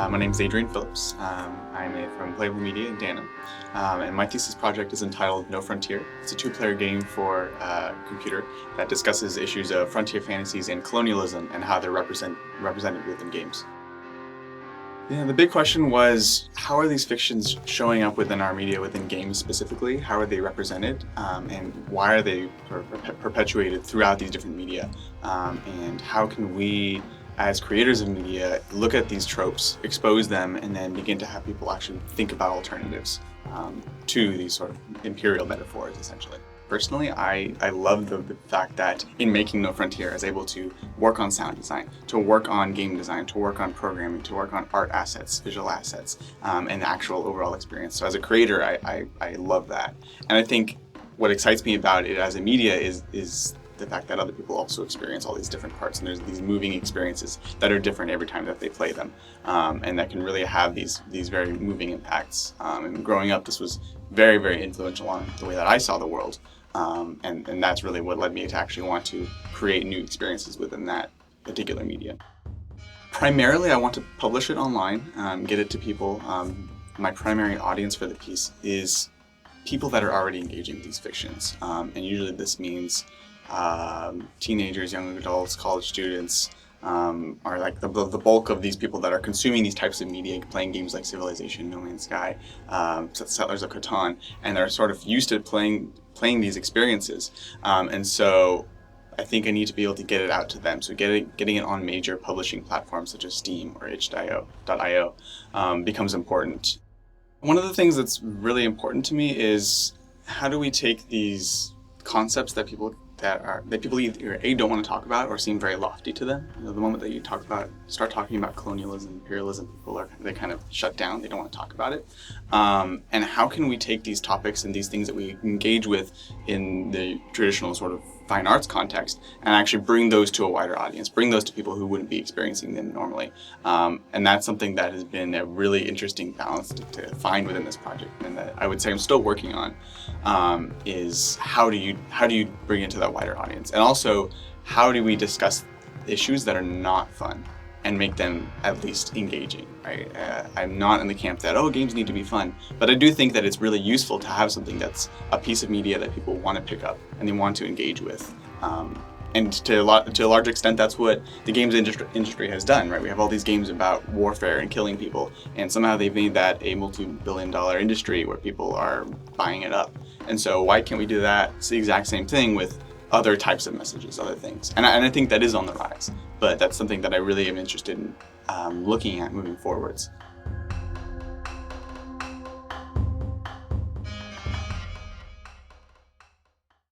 My name is Adrian Phillips. I'm from Playable Media in Danham, and my thesis project is entitled No Frontier. It's a two-player game for computer that discusses issues of frontier fantasies and colonialism and how they're represented within games. Yeah, the big question was, how are these fictions showing up within our media, within games specifically? How are they represented, and why are they perpetuated throughout these different media? And how can we, as creators of media, look at these tropes, expose them, and then begin to have people actually think about alternatives to these sort of imperial metaphors, essentially. Personally, I love the fact that in making No Frontier, I was able to work on sound design, to work on game design, to work on programming, to work on art assets, visual assets, and the actual overall experience. So as a creator, I love that. And I think what excites me about it as a media is the fact that other people also experience all these different parts, and there's these moving experiences that are different every time that they play them, and that can really have these very moving impacts. And growing up, this was very, very influential on the way that I saw the world. And that's really what led me to actually want to create new experiences within that particular media. Primarily, I want to publish it online, get it to people. My primary audience for the piece is people that are already engaging with these fictions. And usually this means teenagers, young adults, college students, are like the bulk of these people that are consuming these types of media, playing games like Civilization, No Man's Sky, Settlers of Catan, and they're sort of used to playing these experiences. And so I think I need to be able to get it out to them. So getting it on major publishing platforms such as Steam or itch.io becomes important. One of the things that's really important to me is, how do we take these concepts that people either don't want to talk about or seem very lofty to them. You know, the moment that you start talking about colonialism, imperialism, they kind of shut down. They don't want to talk about it. And how can we take these topics and these things that we engage with in the traditional sort of fine arts context and actually bring those to a wider audience, bring those to people who wouldn't be experiencing them normally. And that's something that has been a really interesting balance to find within this project, and that I would say I'm still working on, is how do you bring it to that wider audience? And also, how do we discuss issues that are not fun and make them at least engaging, right? I'm not in the camp that, games need to be fun, but I do think that it's really useful to have something that's a piece of media that people want to pick up and they want to engage with. And to a large extent, that's what the games industry has done, right? We have all these games about warfare and killing people, and somehow they've made that a multi-billion-dollar industry where people are buying it up. And so why can't we do that? It's the exact same thing with other types of messages, other things. And I think that is on the rise, but that's something that I really am interested in looking at moving forwards.